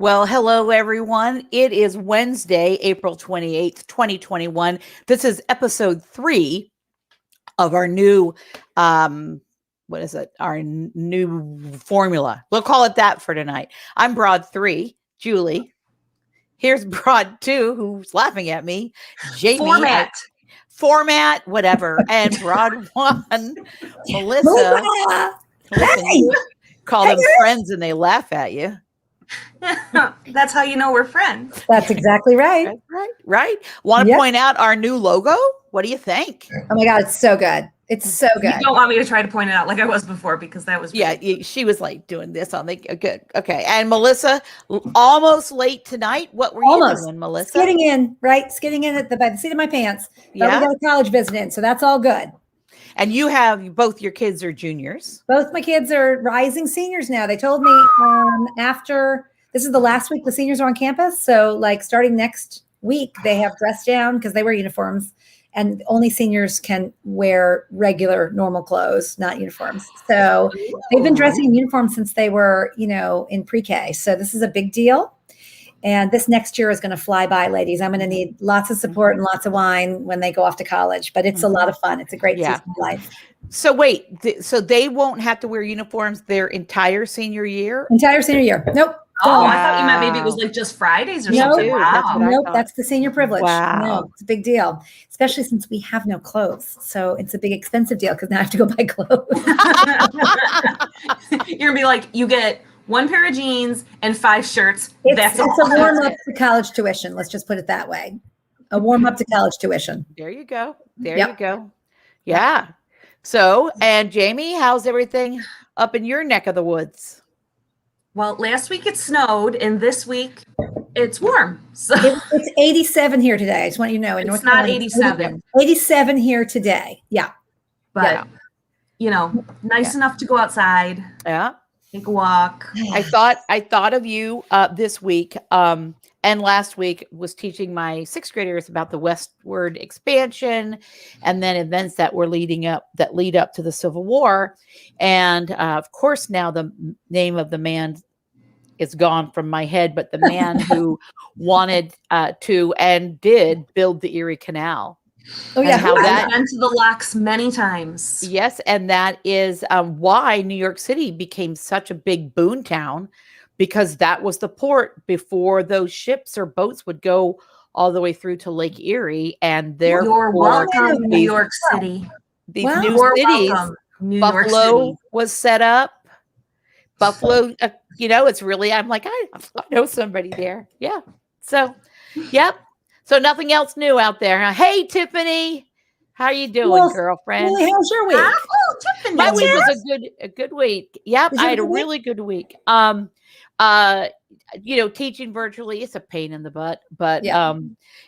Well, hello, everyone. It is Wednesday, April 28th, 2021. This is episode 3 of our new, what is it? Our new formula. We'll call it that for tonight. I'm Broad 3, Julie. Here's Broad 2, who's laughing at me, Jamie. Format, whatever. And Broad 1, Melissa. Listen, call them friends and they laugh at you. That's how you know we're friends. That's exactly right. Right. Want to point out our new logo? What do you think? Oh my God, it's so good. It's so good. You don't want me to try to point it out like I was before because that was she was like doing this on the good. Okay. And Melissa, almost late tonight. What were you doing, Melissa? Skidding in by the seat of my pants. But we got a college visit in, so that's all good. And you have both your kids are juniors. Both my kids are rising seniors now. They told me after this is the last week the seniors are on campus. So like starting next week, they have dress down because they wear uniforms, and only seniors can wear regular normal clothes, not uniforms. So they've been dressing in uniforms since they were, in pre-K. So this is a big deal. And this next year is going to fly by, ladies. I'm going to need lots of support and lots of wine when they go off to college, but it's a lot of fun. It's a great season of life. So wait, so they won't have to wear uniforms their entire senior year? Entire senior year. Nope. Oh, I thought you meant maybe it was like just Fridays or something. Wow. That's the senior privilege. Wow. No, it's a big deal, especially since we have no clothes. So it's a big expensive deal because now I have to go buy clothes. You're going to be like, you get 1 pair of jeans and 5 shirts. It's a warm up to college tuition. Let's just put it that way. A warm up to college tuition. There you go. You go. Yeah. So, and Jamie, how's everything up in your neck of the woods? Well, last week it snowed, and this week it's warm. So it's 87 here today. I just want you to know. It's not 87. 87 here today. Yeah. But, nice enough to go outside. Yeah. Take a walk. I thought of you this week and last week was teaching my 6th graders about the westward expansion and then events that lead up to the Civil War. And of course, now the name of the man is gone from my head, but the man who wanted to and did build the Erie Canal. Oh yeah, I've been to the locks many times. Yes, and that is why New York City became such a big boon town, because that was the port before those ships or boats would go all the way through to Lake Erie, and you're welcome, New York City. These new cities, Buffalo was set up. Buffalo, it's really. I'm like I know somebody there. Yeah. So, yep. So nothing else new out there. Huh? Hey, Tiffany, how you doing, girlfriend? Really, how's your week? Tiffany. My week was a good week. Yep, I had a really good week. Teaching virtually is a pain in the butt, but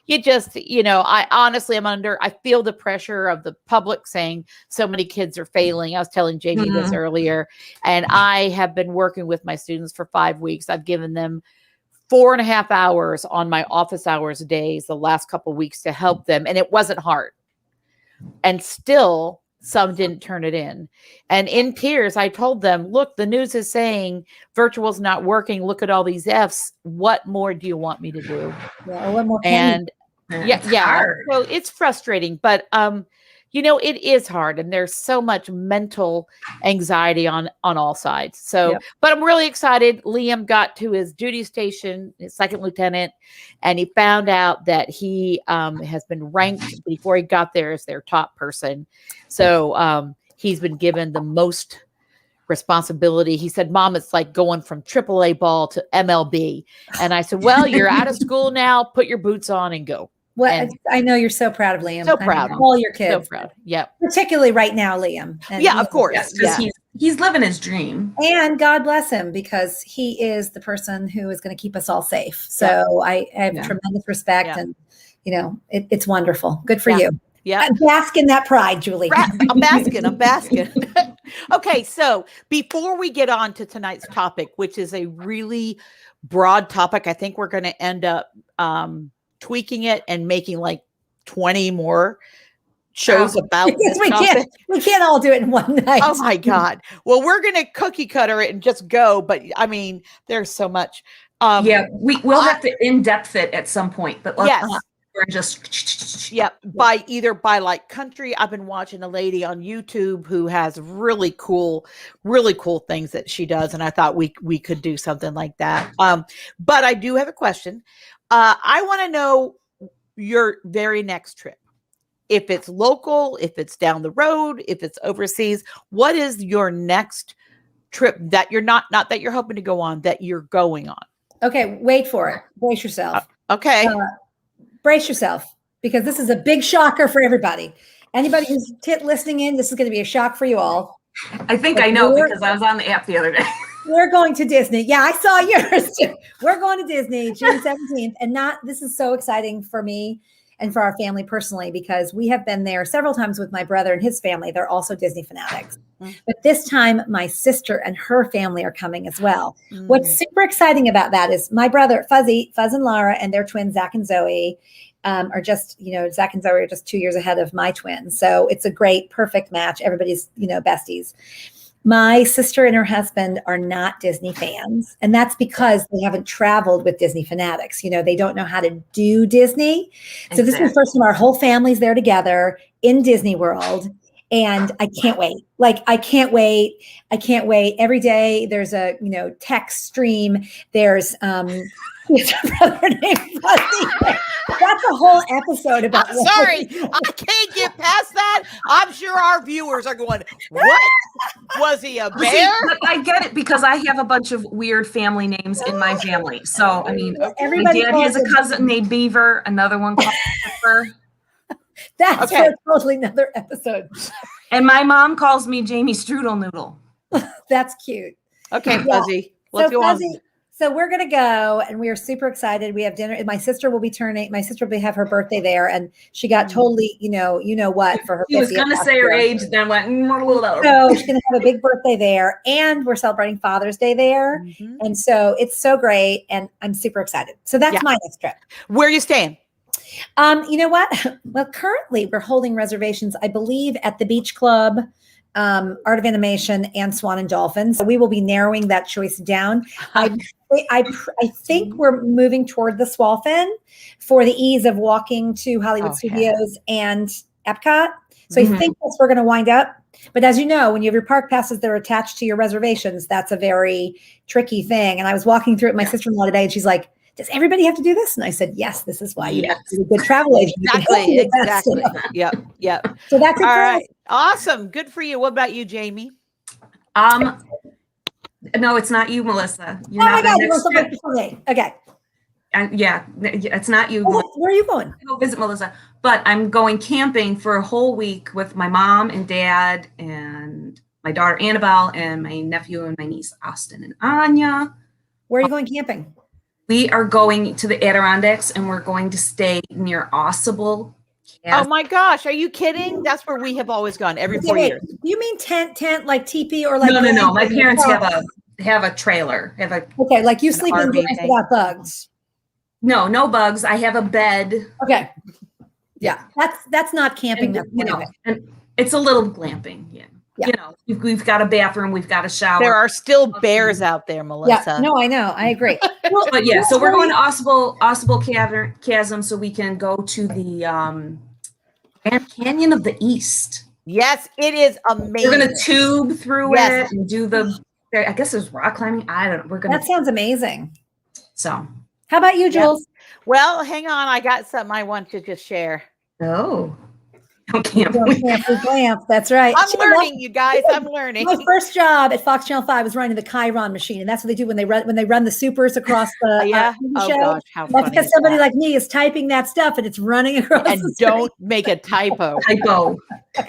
you just, I feel the pressure of the public saying so many kids are failing. I was telling Jamie this earlier, and I have been working with my students for 5 weeks. I've given them 4.5 hours on my office hours days the last couple of weeks to help them. And it wasn't hard. And still some didn't turn it in. And in tears, I told them, look, the news is saying virtual's not working. Look at all these F's. What more do you want me to do? Yeah, what more? And so it's frustrating, but it is hard, and there's so much mental anxiety on all sides. So, but I'm really excited. Liam got to his duty station, his 2nd lieutenant, and he found out that he has been ranked before he got there as their top person. So he's been given the most responsibility. He said, Mom, it's like going from AAA ball to MLB. And I said, well, you're out of school now. Put your boots on and go. Well, I know you're so proud of Liam. So proud of all your kids. So proud. Yeah. Particularly right now, Liam. And of course. Yes, he's living his dream. And God bless him, because he is the person who is going to keep us all safe. So I have tremendous respect, and it's wonderful. Good for you. Yeah. Bask in that pride, Julie. I'm basking. Okay. So before we get on to tonight's topic, which is a really broad topic, I think we're going to end up tweaking it and making like 20 more shows about this topic. We can't all do it in one night. Oh my God. Well, we're going to cookie cutter it and just go. But I mean, there's so much. Yeah, we'll have to in-depth it at some point, but let's Yes. not, we're just by like country. I've been watching a lady on YouTube who has really cool things that she does, and I thought we could do something like that. But I do have a question. I want to know your very next trip. If it's local, if it's down the road, if it's overseas, what is your next trip that you're not that you're hoping to go on, that you're going on? Okay, wait for it. Brace yourself. Okay. Brace yourself, because this is a big shocker for everybody. Anybody who's listening in, this is going to be a shock for you all. I think I know, because I was on the app the other day. We're going to Disney. Yeah, I saw yours too. We're going to Disney June 17th. And this is so exciting for me and for our family personally, because we have been there several times with my brother and his family. They're also Disney fanatics. But this time, my sister and her family are coming as well. What's super exciting about that is my brother, Fuzz and Lara, and their twins, Zach and Zoe, are just, Zach and Zoe are just 2 years ahead of my twins. So it's a great, perfect match. Everybody's, besties. My sister and her husband are not Disney fans, and that's because they haven't traveled with Disney fanatics. They don't know how to do Disney. So This is the first time our whole family's there together in Disney World, and I can't wait. I can't wait. Every day there's a, text stream. There's his brother named Fuzzy. That's a whole episode about. I'm sorry, I can't get past that. I'm sure our viewers are going, "What? Was he a bear?" But I get it, because I have a bunch of weird family names in my family. So I mean, everybody my dad has a cousin named Beaver, another one called Pepper. That's for totally another episode. And my mom calls me Jamie Strudel Noodle. That's cute. Okay, Fuzzy. Let's go on. So we're going to go, and we are super excited. We have dinner. My sister will have her birthday there, and she got totally, what for her. She was going to say her age, then went. So she's going to have a big birthday there, and we're celebrating Father's Day there. And so it's so great, and I'm super excited. So that's my next trip. Where are you staying? You know what? Well, currently we're holding reservations, I believe, at the Beach Club, Art of Animation, and Swan and Dolphin. So we will be narrowing that choice down. I think we're moving toward the Swollen for the ease of walking to Hollywood Studios and Epcot. So I think that's where we're going to wind up. But as you know, when you have your park passes that are attached to your reservations, that's a very tricky thing. And I was walking through it with my sister-in-law today, and she's like, "Does everybody have to do this?" And I said, "Yes, this is why you have to be a good travel agent." Exactly. Yep. So that's it. All right. Awesome. Good for you. What about you, Jamie? No, it's not you, Melissa. You're not my God, okay. Yeah, it's not you. Where are you going? Go visit Melissa. But I'm going camping for a whole week with my mom and dad and my daughter Annabelle and my nephew and my niece Austin and Anya. Where are you going camping? We are going to the Adirondacks, and we're going to stay near Ausable. Oh my gosh, are you kidding? That's where we have always gone every 4 years. Do you mean tent like teepee or like? No. My parents have a trailer. Okay, like you sleep in without bugs. No bugs. I have a bed. Okay. Yeah, that's not camping. And it's a little glamping. Yeah. We've got a bathroom. We've got a shower. There are still bears out there, Melissa. Yeah, no, I know. I agree. But yeah, so we're going to Ausable Chasm so we can go to the Grand Canyon of the East. Yes, it is amazing. We're going to tube through it and do I guess there's rock climbing. I don't know. That sounds amazing. So how about you, Jules? Well, hang on. I got something I want to just share. Oh. Clamp. That's right. I'm learning, you guys. I'm learning. My first job at Fox Channel 5 was running the Chiron machine, and that's what they do when they run the supers across the show. Gosh, how that's funny because somebody like me is typing that stuff and it's running across. And don't make a typo.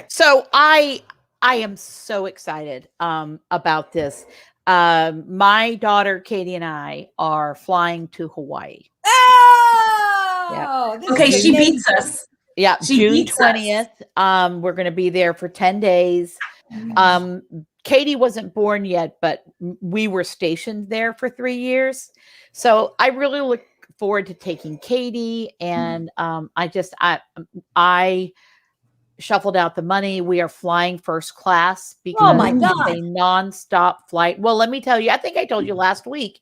So I am so excited about this. My daughter Katie and I are flying to Hawaii. Oh, okay. She beats us. Yeah, June 20th. We're going to be there for 10 days. Katie wasn't born yet, but we were stationed there for 3 years. So I really look forward to taking Katie. And shuffled out the money. We are flying first class because Oh my it's God. a nonstop flight. Well, let me tell you, I think I told you last week.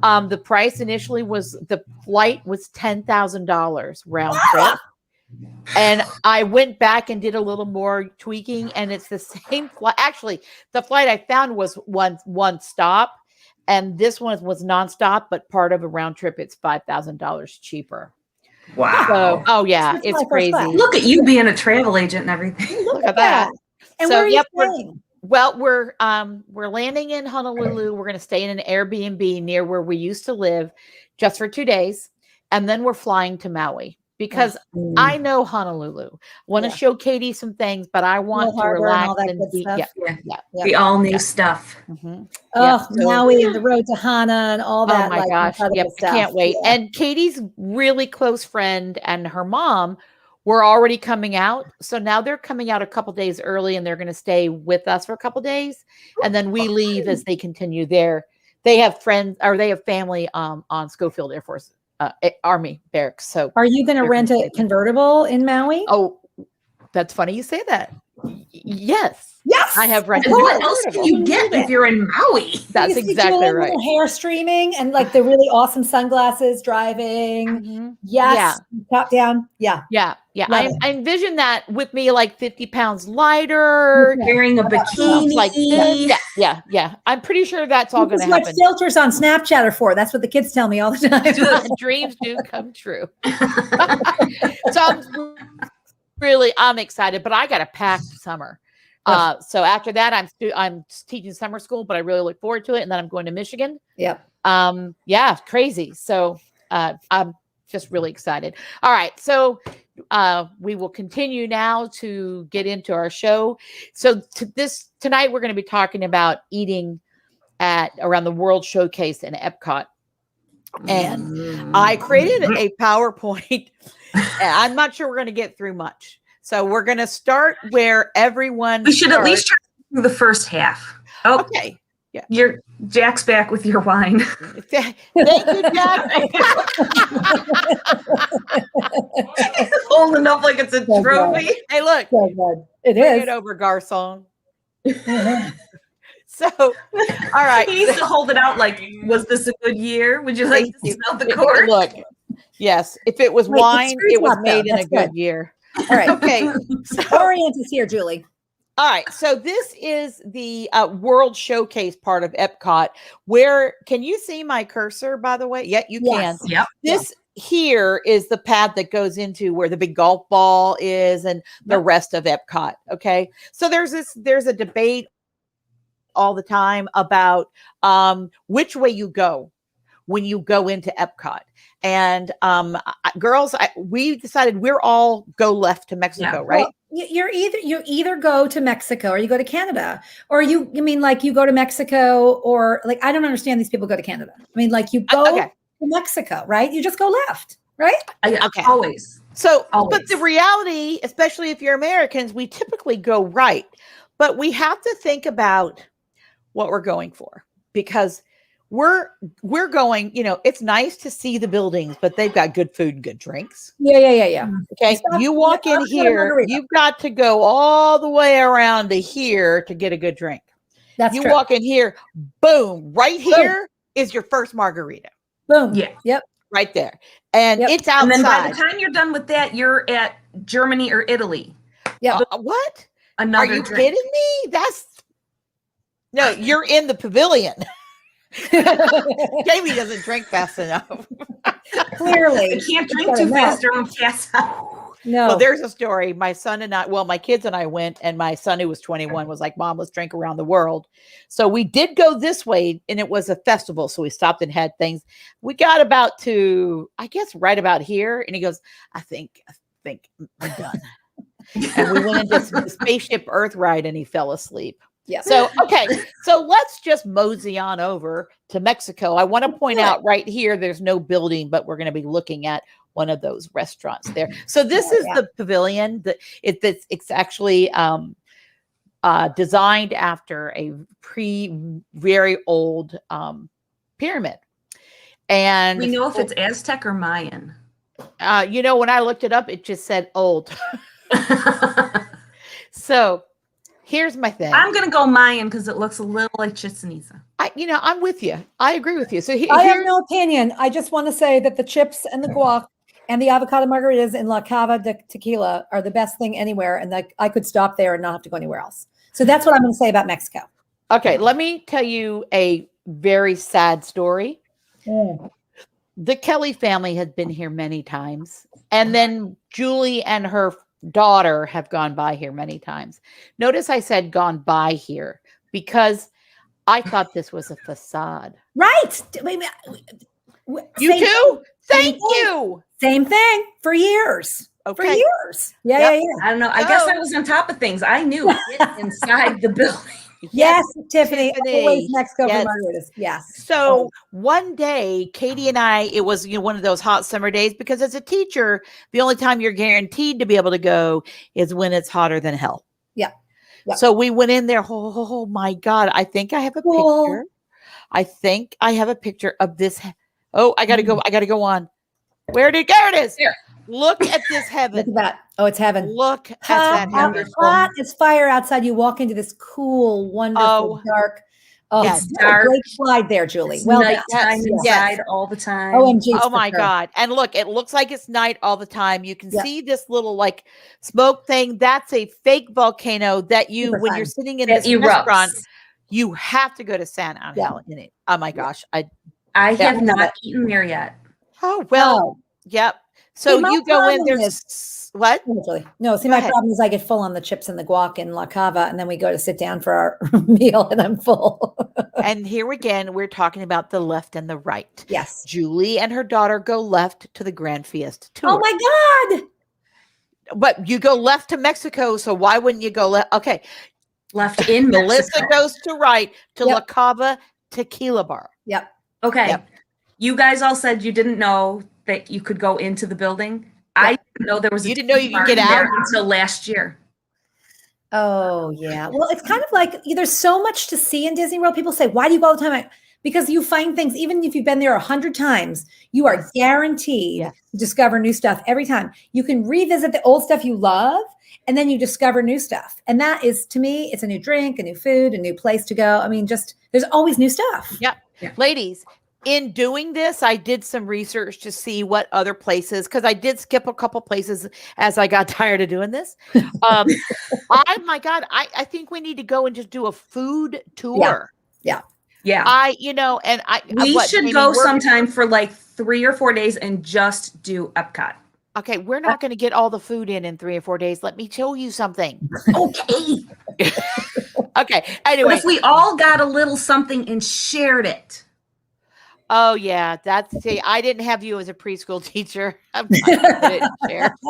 The price initially the flight was $10,000 round trip. And I went back and did a little more tweaking, and it's the same flight. Actually, the flight I found was one stop, and this one was nonstop, but part of a round trip. It's $5,000 cheaper. Wow. So, oh yeah, That's it's my first crazy. class. Look at you being a travel agent and everything. Look at that. And So, where are you yep, staying? Well, we're landing in Honolulu. We're going to stay in an Airbnb near where we used to live, just for 2 days, and then we're flying to Maui because I know Honolulu. Want to show Katie some things, but I want to relax and be. The all new stuff. Mm-hmm. Oh, Maui and the road to Hana and all that. Oh my gosh! Yep, stuff. I can't wait. Yeah. And Katie's really close friend and her mom were already coming out, so now they're coming out a couple days early, and they're going to stay with us for a couple days, and then we leave as they continue there. They have friends or they have family on Schofield Air Force Army barracks. So, are you going to rent a convertible in Maui? Oh, that's funny you say that. Yes. Yes, I have rented. What else can you get if you're in Maui? That's exactly right. Hair streaming and like the really awesome sunglasses driving. Mm-hmm. Yes. Top down. Yeah. I envision that with me like 50 pounds lighter, wearing a bikini. Like yeah. I'm pretty sure that's all going to happen. happen. What filters on Snapchat are for. That's what the kids tell me all the time. Dreams do come true. So I'm excited, but I got a packed summer. So after that, I'm teaching summer school, but I really look forward to it. And then I'm going to Michigan. Yep. Crazy. So I'm just really excited. All right. So we will continue now to get into our show. So tonight we're going to be talking about eating around the World Showcase in Epcot. And I created a PowerPoint. I'm not sure we're going to get through much. So we're going to start where everyone. We should at least try through the first half. Oh, okay. Yeah. Jack's back with your wine. Thank you, Jack. Holding up like it's a trophy. Hey, look. It is. It over, Garcon. So, all right. He needs to hold it out like, was this a good year? Would you like to smell the cork? Look, yes. If it was wine, it was made in a good year. All right. Okay. So, Orient is here, Julie. All right. So this is the World Showcase part of Epcot. Can you see my cursor, by the way? Yeah, you can. Yep. This here is the path that goes into where the big golf ball is and the rest of Epcot. Okay. So there's a debate all the time about which way you go when you go into Epcot. And girls, we decided we're all go left to Mexico, right? Well, you either go to Mexico or you go to Canada, or you mean like you go to Mexico, or like I don't understand these people go to Canada. I mean, like you go to Mexico, right? You just go left, right? Always. So, but the reality, especially if you're Americans, we typically go right, but we have to think about what we're going for, because we're going, it's nice to see the buildings, but they've got good food and good drinks. Yeah. Okay. You walk in here, you've got to go all the way around to here to get a good drink. That's you true. Walk in here, boom, right here is your first margarita. Boom. Yeah. Yep. Right there. And it's outside. And then by the time you're done with that, you're at Germany or Italy. Yeah. What? Another Are you drink. kidding me? No, you're in the pavilion. Jamie doesn't drink fast enough. Clearly. I can't drink too fast or I'm pass out. No. Well, there's a story. My kids and I went, and my son, who was 21, was like, Mom, let's drink around the world. So we did go this way, and it was a festival. So we stopped and had things. We got about to, I guess, right about here. And he goes, I think I'm done. And we went into the Spaceship Earth ride, and he fell asleep. Yeah. So, okay. So let's just mosey on over to Mexico. I want to point out right here, there's no building, but we're going to be looking at one of those restaurants there. So this is the pavilion. It's actually designed after a very old pyramid. And we know if it's Aztec or Mayan. When I looked it up, it just said old. So here's my thing. I'm gonna go Mayan because it looks a little like Chichen Itza. I'm with you. I agree with you. So I have no opinion. I just want to say that the chips and the guac and the avocado margaritas in La Cava de Tequila are the best thing anywhere. And like I could stop there and not have to go anywhere else. So that's what I'm going to say about Mexico. Okay, let me tell you a very sad story. The Kelly family has been here many times. And then Julie and her daughter have gone by here many times. Notice I said gone by here because I thought this was a facade. Right. You Same too? thing. Thank Same you. Same thing for years. Okay. For years. Yeah, Yep. yeah. I don't know. I guess I was on top of things. I knew get inside the building. Yes, Tiffany. Always Mexico Yes. for margaritas. Yes. So one day, Katie and I, it was one of those hot summer days because as a teacher, the only time you're guaranteed to be able to go is when it's hotter than hell. Yeah. Yeah. So we went in there. Oh my God. I think I have a picture. I think I have a picture of this. Oh, I got to go. I got to go on. Where did it go? It is. Here. Look at this heaven. Look at that. Oh, it's heaven. Look at that heaven. Hot as fire outside. You walk into this cool, wonderful, dark. Oh, yes, dark. Great slide there, Julie. It's Well, nighttime inside all the time. OMG. Oh my God. And look, it looks like it's night all the time. You can see this little like smoke thing. That's a fake volcano that you, Super when fun. you're sitting in this restaurant, you have to go to San Angel in it. Oh my gosh. I have not eaten there yet. Oh, well, yep. So See, you go in, there's what? No, see, my problem is I get full on the chips and the guac and La Cava, and then we go to sit down for our meal and I'm full. And here again, we're talking about the left and the right. Yes. Julie and her daughter go left to the Grand Fiesta tour. Oh my God. But you go left to Mexico, so why wouldn't you go left? Okay. Left in Melissa Mexico. goes to right to La Cava Tequila Bar. Yep. Okay. Yep. You guys all said you didn't know that you could go into the building. I didn't know there was. You didn't know you could get there out until last year. Oh yeah. Well, it's kind of like there's so much to see in Disney World. People say, "Why do you go all the time?" Because you find things, even if you've been there 100 times, you are guaranteed to discover new stuff every time. You can revisit the old stuff you love, and then you discover new stuff. And that is, to me, it's a new drink, a new food, a new place to go. I mean, just there's always new stuff. Yeah. Ladies, in doing this, I did some research to see what other places, because I did skip a couple places as I got tired of doing this. My God, I think we need to go and just do a food tour. Yeah. We should go sometime for like 3 or 4 days and just do Epcot. Okay, we're not going to get all the food in 3 or 4 days. Let me show you something. Okay. Okay. Anyway, but if we all got a little something and shared it. Oh yeah, I didn't have you as a preschool teacher.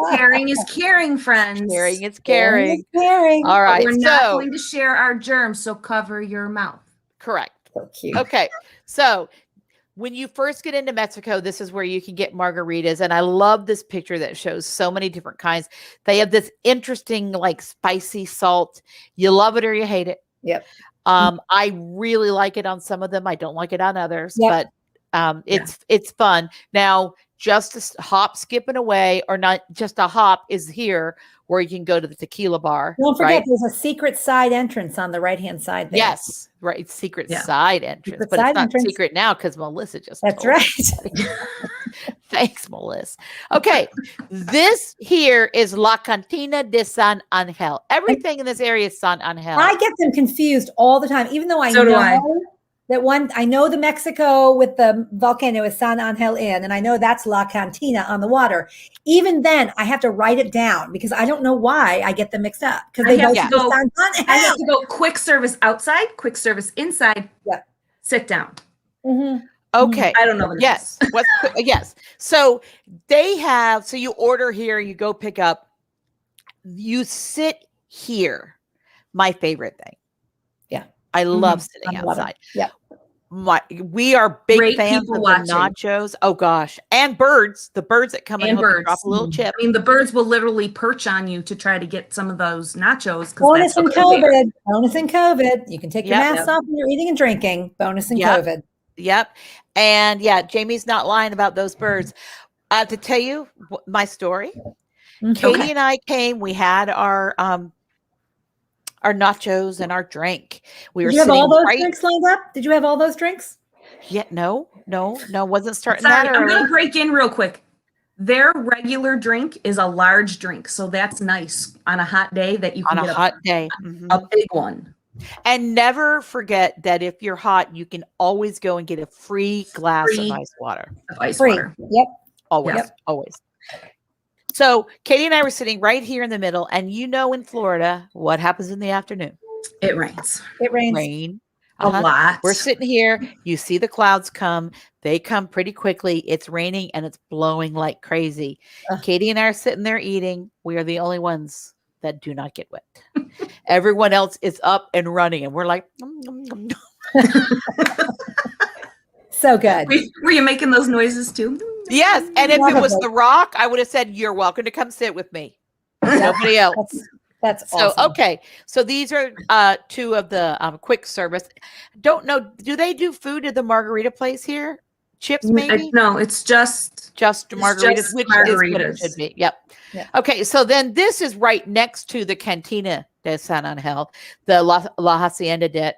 Caring is caring, friends. Caring is caring. Caring. All right, but we're not going to share our germs, so cover your mouth. Correct. So cute. Okay, so when you first get into Mexico, this is where you can get margaritas, and I love this picture that shows so many different kinds. They have this interesting, like spicy salt. You love it or you hate it. Yep. I really like it on some of them. I don't like it on others, but it's fun. Now, just a hop skipping away, or not just a hop, is here where you can go to the tequila bar. Don't forget, right? there's a secret side entrance on the right-hand side there. Yes, right. Secret side entrance, but it's not secret now because Melissa just. That's told right. Thanks, Melissa. Okay, this here is La Cantina de San Angel. Everything in this area is San Angel. I get them confused all the time, even though I know that one. I know the Mexico with the volcano is San Angel Inn, and I know that's La Cantina on the water. Even then, I have to write it down because I don't know why I get them mixed up. Because they both go San Angel. I have to go quick service outside, quick service inside. Yeah. Sit down. Mm-hmm. Okay. I don't know. Yes. Yes. So they have, so you order here, you go pick up, you sit here. My favorite thing. Yeah. I love sitting outside. Yeah. We are big fans of the nachos. Oh gosh. And birds, the birds that come in and drop a little chip. I mean, the birds will literally perch on you to try to get some of those nachos. Bonus in COVID. Bonus in COVID. You can take your mask off when you're eating and drinking. Bonus in COVID. Yep. And Jamie's not lying about those birds. To tell you my story, Katie and I came, we had our our nachos and our drink. We Did were you have all sitting those right. drinks lined up? Did you have all those drinks? Yeah, no, wasn't starting Sorry, that I'm early. going to break in real quick. Their regular drink is a large drink, so that's nice on a hot day that you can On a get hot day. Mhm. a big one. And never forget that if you're hot, you can always go and get a free glass of Free. ice water. Of ice Free. water. Yep. Always, Yep. always. So Katie and I were sitting right here in the middle, and in Florida, what happens in the afternoon? It rains. It rains. Rain. A lot. We're sitting here. You see the clouds come. They come pretty quickly. It's raining and it's blowing like crazy. Katie and I are sitting there eating. We are the only ones that do not get wet. Everyone else is up and running, and we're like, So good. Were you making those noises too? yes. And if it was Probably. The Rock, I would have said, "You're welcome to come sit with me." Nobody else. That's So, awesome. okay. So these are two of the quick service. Don't know. Do they do food at the margarita place here? Chips, maybe? No, it's just Margaritas, just which is what it margaritas. should be. Yep. Yeah. Okay. So then this is right next to the Cantina de San Angel, the La Hacienda de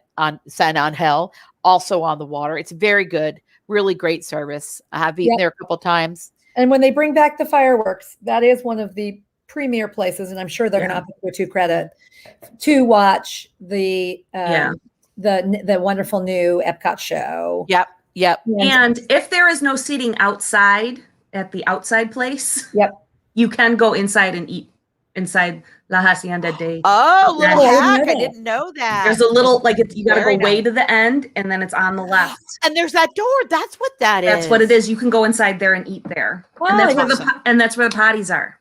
San Angel, also on the water. It's very good. Really great service. I have eaten there a couple times. And when they bring back the fireworks, that is one of the premier places, and I'm sure they're going to up it to credit to watch the wonderful new Epcot show. Yep. And if there is no seating outside at the outside place, you can go inside and eat inside La Hacienda de. Oh, little I didn't hack! know I that. didn't know that. There's a little you got to go Very way nice. to the end, and then it's on the left. And there's that door. That's what that is. That's what it is. You can go inside there and eat there, and that's where that's where the potties are.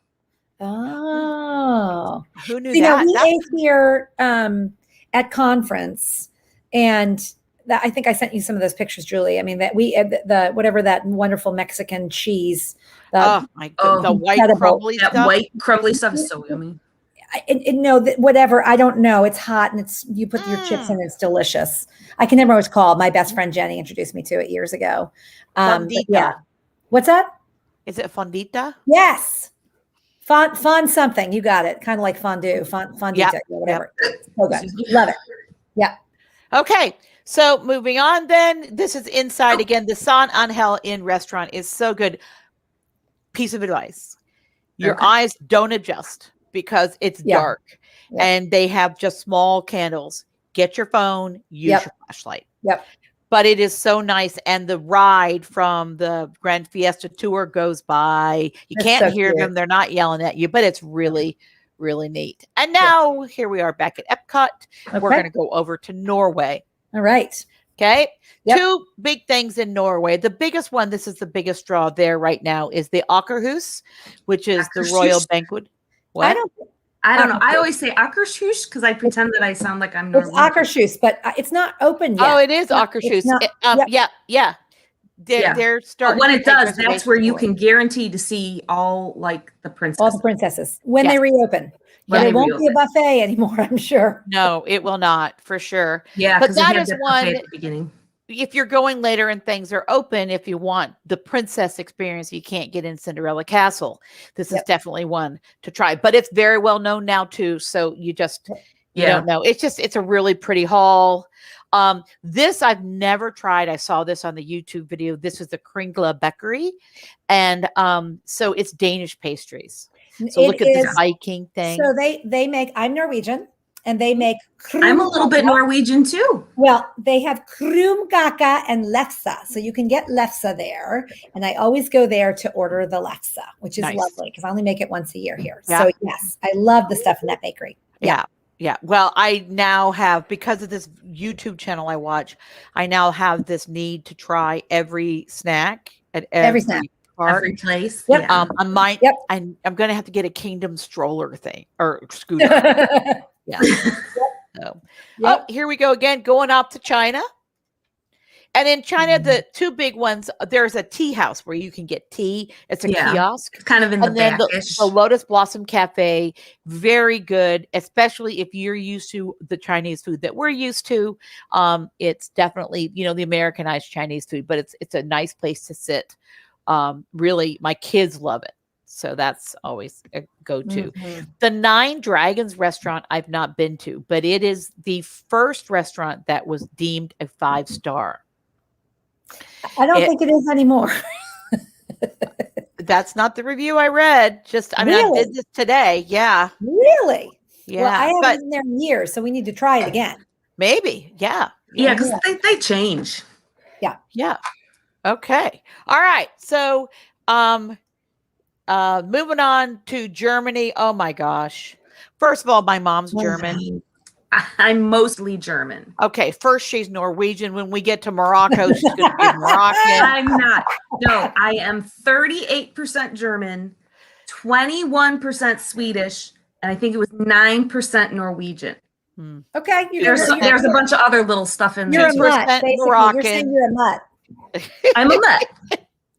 Oh, Who knew you know, that? we ate here at conference, and I think I sent you some of those pictures, Julie. I mean, that we the whatever that wonderful Mexican cheese. Oh my god, the white incredible. crumbly That stuff. white crumbly stuff is so yummy. No, whatever. I don't know. It's hot, and you put your chips in. It's delicious. I can never what it's called. My best friend Jenny introduced me to it years ago. Fondita. Yeah. What's that? Is it fondita? Yes. Fond something. You got it. Kind of like fondue. Fondita, whatever. So good. Love it. Yeah. Okay. So moving on then. This is inside again. The San Angel Inn restaurant is so good. Piece of advice. Your eyes don't adjust because it's dark. Yeah. And they have just small candles. Get your phone, use your flashlight. Yep. But it is so nice. And the ride from the Grand Fiesta Tour goes by. You can't hear them. They're not yelling at you, but it's really, really neat. And now here we are back at Epcot. Okay. We're going to go over to Norway. All right. Okay. Yep. Two big things in Norway. The biggest one, this is the biggest draw there right now, is the Akerhus, which is the Royal Banquet. What? I don't know. I always say Akershus because I pretend that I sound like I'm It's Norwegian. Akershus, but it's not open yet. Oh, it is Akershus. Yeah. They're starting. But when to it take does, that's reservations where you for it. can guarantee to see all like the princesses. All the princesses when they reopen. But When it they won't be a reopen. buffet anymore, I'm sure. No, it will not, for sure. Yeah, but 'cause they that had is that one. buffet at the beginning. If you're going later and things are open, if you want the princess experience, you can't get in Cinderella Castle. This is definitely one to try, but it's very well known now too. So you just, you don't know. It's a really pretty hall. This I've never tried. I saw this on the YouTube video. This is the Kringla Bakery. And so it's Danish pastries. So look at this Viking thing. So they make, I'm Norwegian, and they make I'm a little bit Norwegian too. Well, they have krumkake and lefse. So you can get lefse there. And I always go there to order the lefse, which is lovely because I only make it once a year here. So yes, I love the stuff in that bakery. Yeah. Well, I now have, because of this YouTube channel I watch, I now have this need to try every snack at every snack. Every place. Yep. Yeah. I might, I'm going to have to get a Kingdom stroller thing or scooter. Yeah. So, here we go again, going up to China. And in China, the two big ones, there's a tea house where you can get tea. It's a kiosk. It's kind of in the then back-ish. the Lotus Blossom Cafe, very good, especially if you're used to the Chinese food that we're used to. It's definitely, the Americanized Chinese food, but it's a nice place to sit. Really, my kids love it. So that's always a go-to. Mhm. The Nine Dragons restaurant I've not been to, but it is the first restaurant that was deemed a 5-star. I don't think it is anymore. That's not the review I read. I Really? did this today. Yeah. Really? Yeah. Well, I haven't but been there in years, so we need to try it again. maybe. Yeah. Yeah, because they change. Yeah. Okay. All right. So moving on to Germany. Oh my gosh. First of all, my mom's German. I'm mostly German. Okay, first she's Norwegian. When we get to Morocco, she's going to be Moroccan. I'm not. No, I am 38% German, 21% Swedish, and I think it was 9% Norwegian. Okay, There's a bunch of other little stuff in you're there. a mutt. Basically, Moroccan. you're saying you're a mutt. I'm a mutt.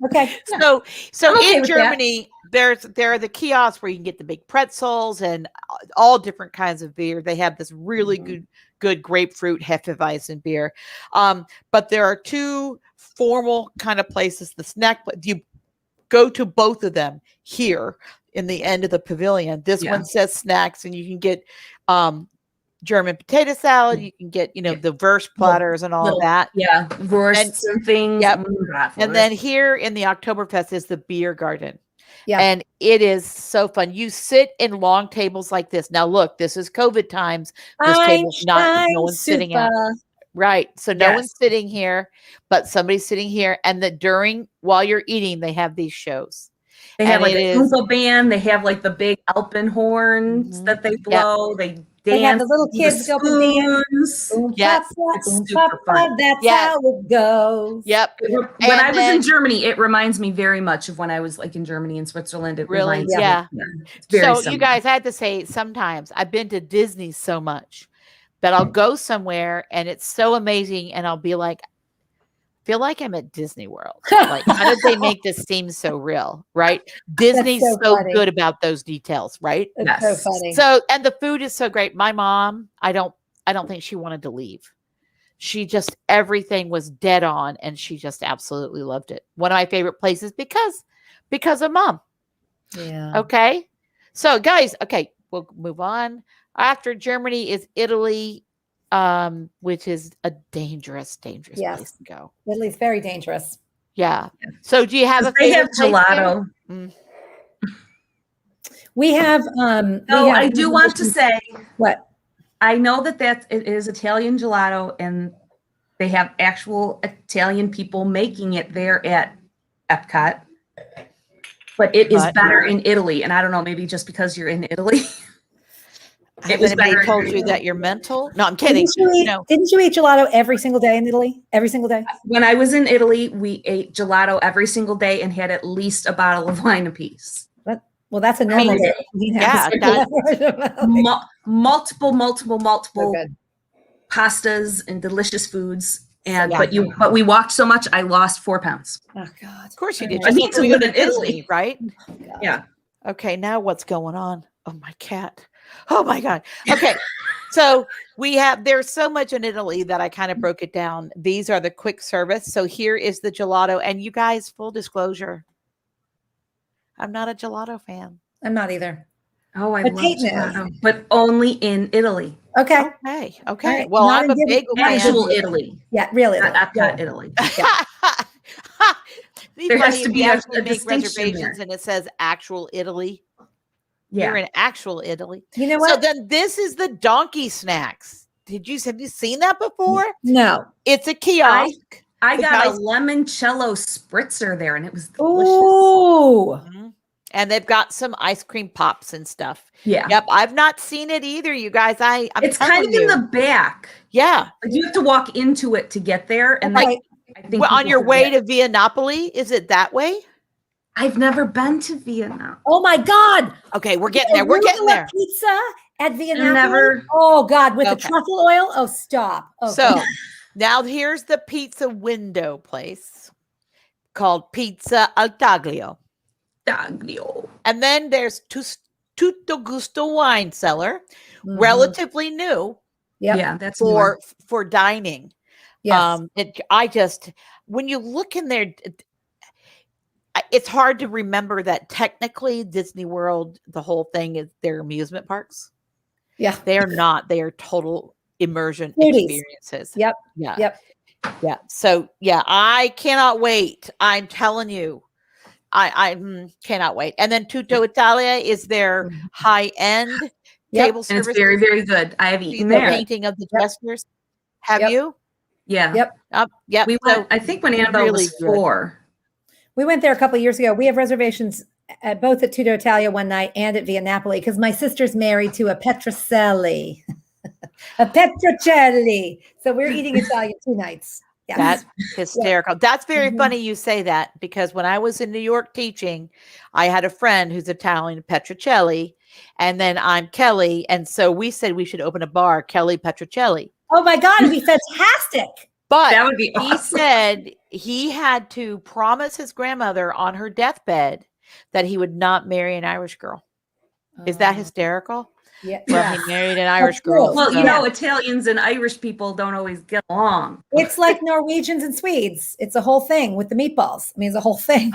Okay. So I'm okay in with Germany, there are the kiosks where you can get the big pretzels and all different kinds of beer. They have this really good grapefruit Hefeweizen beer. But there are two formal kind of places. The snack, you go to both of them here in the end of the pavilion. This one says snacks, and you can get German potato salad. You can get, the Wurst platters and all of that. Yeah, Wursts and things. Yep. And then here in the Oktoberfest is the beer garden. Yeah. And it is so fun. You sit in long tables like this. Now, look, this is COVID times. This table's no one's sitting out. Right. So no one's sitting here, but somebody's sitting here. And while you're eating, they have these shows. They have like a Oompa band. They have like the big Alpen horns that they blow. They dance. They have the little kids go dance. Yes. It's super fun. That's how it goes. Yep. When I was in Germany, it reminds me very much of when I was like in Germany and Switzerland. It really, reminds me. It's very similar. You guys, I had to say, sometimes I've been to Disney so much that I'll go somewhere and it's so amazing, and I'll be like, feel like I'm at Disney World. Like, how did they make this seem so real? Right? Disney's so good about those details, right? It's so funny. So, and the food is so great. My mom, I don't think she wanted to leave. Everything was dead on, and she just absolutely loved it. One of my favorite places because of mom. Yeah. Okay. So guys, we'll move on. After Germany is Italy, which is a dangerous place to go. Italy's very dangerous. Yeah. So do you have they have gelato? We have I do want to say what? I know that it is Italian gelato, and they have actual Italian people making it there at Epcot. But it is better in Italy, and I don't know, maybe just because you're in Italy. It was better. Told you that you're mental? No, I'm kidding. Didn't you eat gelato every single day in Italy? Every single day? When I was in Italy, we ate gelato every single day and had at least a bottle of wine apiece. Well, that's a normal day. Yeah, multiple pastas and delicious foods. And but we walked so much, I lost 4 pounds. Oh God! Of course you did. I need to live in Italy, right? Yeah. Okay, now what's going on? Oh, my cat. Oh my God. Okay. So there's so much in Italy that I kind of broke it down. These are the quick service. So here is the gelato. And you guys, full disclosure, I'm not a gelato fan. I'm not either. Oh, I love gelato, but only in Italy. Okay. Okay. Right. Well, not I'm a big actual Italy. Yeah, really. Not Italy. There has to be a make reservations, and it says actual Italy. Yeah. You're in actual Italy. You know what? So then this is the donkey snacks. Have you seen that before? No. It's a kiosk. I got a limoncello spritzer there, and it was delicious. Ooh. Mm-hmm. And they've got some ice cream pops and stuff. Yeah. Yep. I've not seen it either, you guys. It's kind of in the back. Yeah. Like you have to walk into it to get there. And I think on your way to Via Napoli, is it that way? I've never been to Vienna. Oh my God. Okay, we're getting there. We're getting there. Pizza at Vienna. Never. Oh God, with the truffle oil. Oh, stop. Okay. So now here's the pizza window place called Pizza al Taglio. And then there's Tutto Gusto Wine Cellar, relatively new. Yeah, that's for dining. Yes. When you look in there, it's hard to remember that technically Disney World, the whole thing is their amusement parks. Yeah. They are not. They are total immersion Foodies. experiences. Yep. Yeah. Yep. Yeah. So yeah, I cannot wait. I'm telling you, I cannot wait. And then Tutto Italia is their high end table And service. it's very, very good. I have eaten The there. painting of the jesters. Have Yep. you? Yeah. Yep. Yep. We went, I think when Annabelle really was good. 4. We went there a couple of years ago. We have reservations at both at Tutto Italia one night and at Via Napoli because my sister's married to a Petrocelli. A Petrocelli. So we're eating Italian 2 nights. Yes. That's hysterical. That's very Mhm. funny you say that because when I was in New York teaching, I had a friend who's Italian, Petrocelli, and then I'm Kelly. And so we said we should open a bar, Kelly Petrocelli. Oh my God, it'd be fantastic. But That would be he awesome. said he had to promise his grandmother on her deathbed that he would not marry an Irish girl. Is that hysterical? Yeah. Well, Yeah. he married an Irish true. girl. Well, so- you know, Italians and Irish people don't always get along. It's like Norwegians and Swedes. It's a whole thing with the meatballs. I mean, it's a whole thing.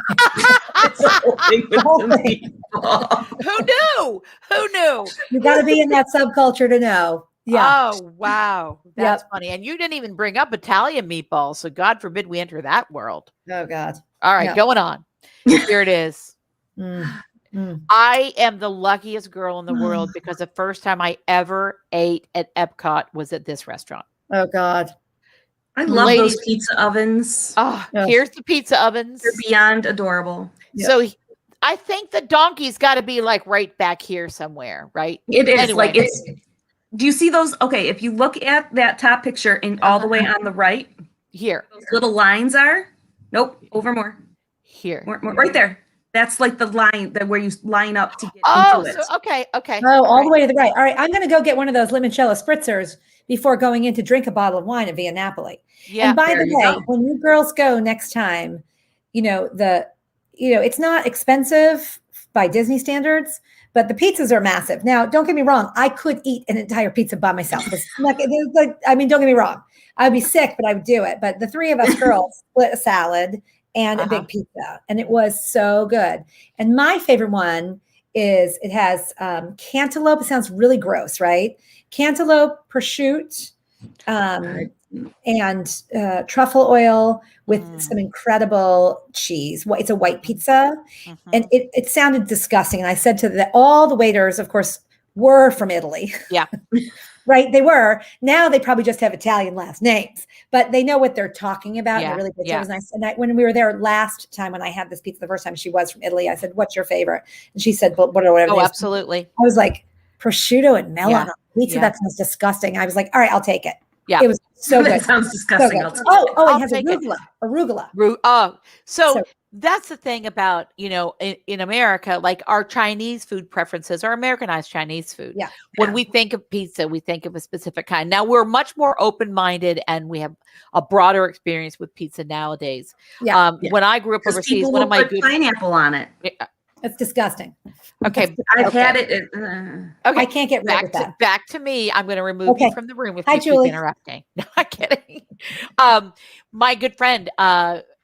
It's a whole thing with whole the thing. meatball. Who knew? Who knew? You got to be in that subculture to know. Yeah. Oh, wow. That's funny. And you didn't even bring up Italian meatballs. So God forbid we enter that world. Oh God. All right, Yeah. going on. Here it is. Mm. Mm. I am the luckiest girl in the world because the first time I ever ate at Epcot was at this restaurant. Oh God. I love Ladies- those pizza ovens. Oh, Yeah. here's the pizza ovens. They're beyond adorable. Yeah. So I think the donkey's got to be like right back here somewhere, right? It is Anyway. like it's. Do you see those? Okay, if you look at that top picture and all the way on the right, Here, those little lines are. Nope, over more. here. More, right there. That's like the line that where you line up to get Oh, into it. so, okay. Oh, all the way to the right. All right. I'm going to go get one of those limoncello spritzers before going in to drink a bottle of wine at Via Napoli. Yeah. And by there the you way, go. when you girls go next time, it's not expensive by Disney standards, but the pizzas are massive. Now, don't get me wrong. I could eat an entire pizza by myself. Don't get me wrong. I'd be sick, but I would do it. But the 3 of us girls split a salad and a big pizza, and it was so good. And my favorite one is it has cantaloupe. It sounds really gross, right? Cantaloupe, prosciutto, and truffle oil with some incredible cheese. It's a white pizza, and it sounded disgusting. And I said to all the waiters, of course, were from Italy. Yeah. Right, they were. Now they probably just have Italian last names, but they know what they're talking about. Yeah, And it really good. So yeah. it was nice. And when we were there last time, when I had this pizza the first time, she was from Italy. I said, "What's your favorite?" And she said, "But whatever." Oh, it is." absolutely. I was like, "Prosciutto and melon Yeah, on pizza? yeah. That sounds disgusting." I was like, "All right, I'll take it." Yeah. It was so That good. sounds So disgusting. good. I'll tell you. Oh, I'll it has take it. arugula. So that's the thing about, in America, like our Chinese food preferences are Americanized Chinese food. Yeah. When we think of pizza, we think of a specific kind. Now we're much more open-minded and we have a broader experience with pizza nowadays. Yeah. When I grew up Because overseas, people one will of my put good, pineapple on it. It's disgusting. okay, I've had it. okay. I can't get rid of that. Back to me. I'm going to remove Okay. you from the room if Hi, you keep Julie. interrupting. No, I'm kidding. My good friend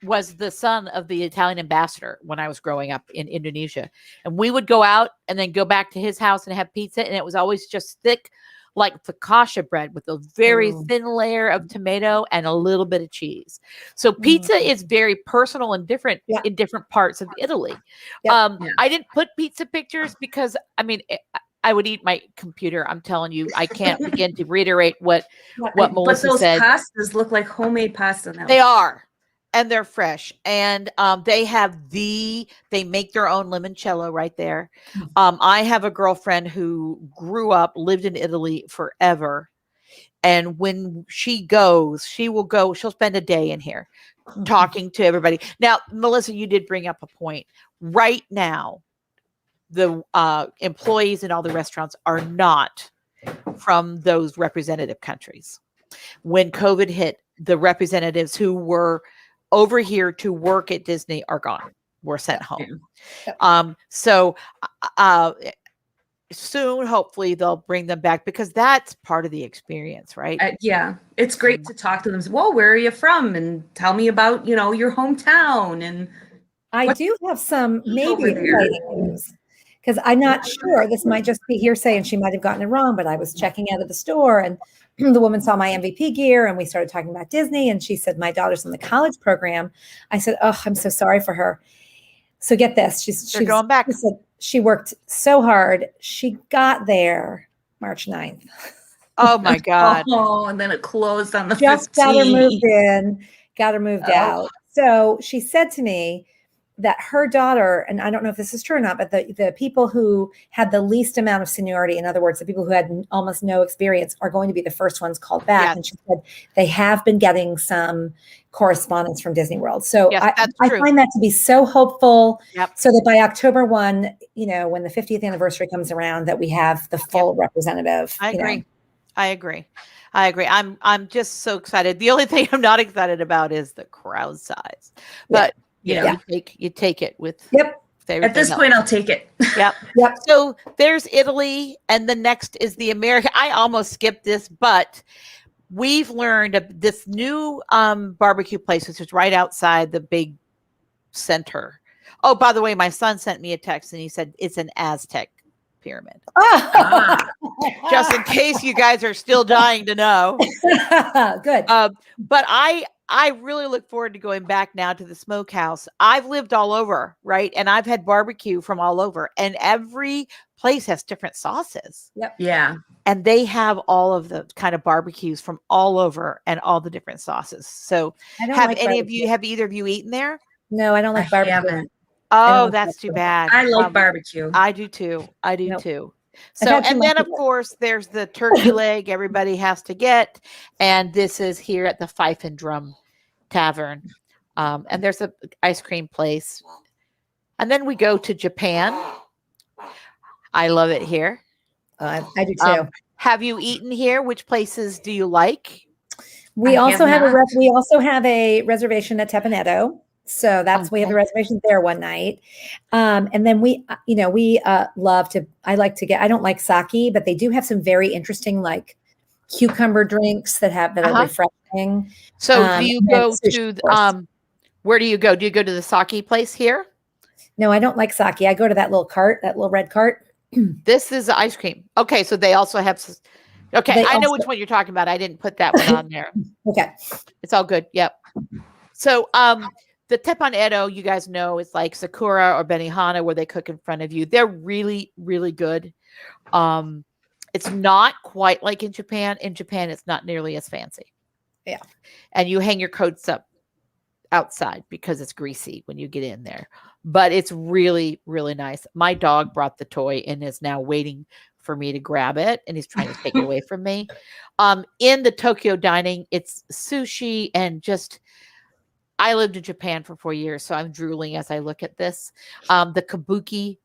was the son of the Italian ambassador when I was growing up in Indonesia. And we would go out and then go back to his house and have pizza. And it was always just thick, like focaccia bread with a very thin layer of tomato and a little bit of cheese. So pizza is very personal and different in different parts of Italy. Yep. I didn't put pizza pictures because, I would eat my computer. I'm telling you, I can't begin to reiterate what But Melissa those said. pastas look like homemade pasta now. They are, and they're fresh, and they make their own limoncello right there. I have a girlfriend who grew up, lived in Italy forever, and when she'll spend a day in here talking to everybody. Now, Melissa, you did bring up a point. Right now, the employees in all the restaurants are not from those representative countries. When COVID hit, the representatives who were over here to work at Disney are gone. Were sent home. So soon, hopefully, they'll bring them back because that's part of the experience, right? Yeah, it's great to talk to them. Well, where are you from? And tell me about your hometown. And I do have some maybe over there? exciting news because I'm not sure. This might just be hearsay and she might have gotten it wrong, but I was checking out of the store and the woman saw my MVP gear and we started talking about Disney and she said, my daughter's in the college program. I said, oh, I'm so sorry for her. So get this. She's going back. She said she worked so hard. She got there March 9th. Oh my God. Oh, and then it closed on the Just 15th. got her moved in, got her moved out. So she said to me that her daughter, and I don't know if this is true or not, but the people who had the least amount of seniority, in other words, the people who had almost no experience, are going to be the first ones called back. Yes. And she said they have been getting some correspondence from Disney World. So Yes, that's I true. find that to be so hopeful. Yep. So that by October 1, when the 50th anniversary comes around, that we have the full representative. I agree. I agree. I'm just so excited. The only thing I'm not excited about is the crowd size, but you take it with At this point, I'll take it. Yep. Yep. So there's Italy, and the next is the American. I almost skipped this, but we've learned of this new barbecue place, which is right outside the big center. Oh, by the way, my son sent me a text, and he said it's an Aztec pyramid. Just in case you guys are still dying to know. Good. But I really look forward to going back now to the smokehouse. I've lived all over, right? And I've had barbecue from all over, and every place has different sauces. Yep. Yeah. And they have all of the kind of barbecues from all over and all the different sauces. So have either of you eaten there? No, I don't like barbecue. Haven't. Oh, that's too bad. I like barbecue. I do too. Nope. So, and then of course there's the turkey leg everybody has to get. And this is here at the Fife and Drum Tavern. And there's a ice cream place. And then we go to Japan. I love it here. I do too. Have you eaten here? Which places do you like? We also have a reservation at Tepaneto. So we have the reservation there one night. And then we love to, I don't like sake, but they do have some very interesting, like cucumber drinks that are refreshing. So do you go to, where do you go? Do you go to the sake place here? No, I don't like sake. I go to that little red cart. This is ice cream. Okay. So they also have, I know which one you're talking about. I didn't put that one on there. Okay. It's all good. Yep. So, the Tepaneto, you guys know, it's like Sakura or Benihana where they cook in front of you. They're really, really good. It's not quite like in Japan. In Japan, it's not nearly as fancy. Yeah. And you hang your coats up outside because it's greasy when you get in there. But it's really, really nice. My dog brought the toy and is now waiting for me to grab it, and he's trying to take it away from me. In the Tokyo dining, it's sushi and just... I lived in Japan for 4 years, so I'm drooling as I look at this. The Kabuki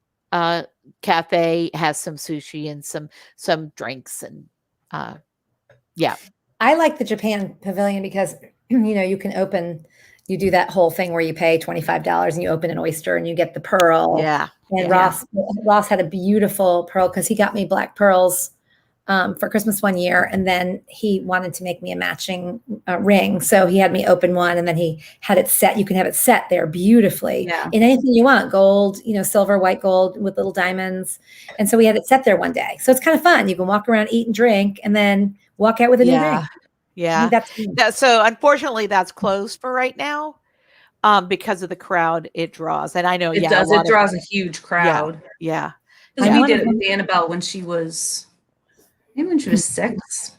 cafe has some sushi and some drinks, and I like the Japan pavilion because you do that whole thing where you pay $25 and you open an oyster and you get the pearl. Yeah. And Ross had a beautiful pearl because he got me black pearls for Christmas one year, and then he wanted to make me a matching ring. So he had me open one, and then he had it set. You can have it set there beautifully in anything you want, gold, silver, white gold with little diamonds. And so we had it set there one day. So it's kind of fun. You can walk around, eat and drink, and then walk out with a new ring. Yeah. So unfortunately that's closed for right now because of the crowd it draws. And I know it does. It draws a huge crowd. Yeah. We did it with Annabelle when she was... Maybe when she was 6.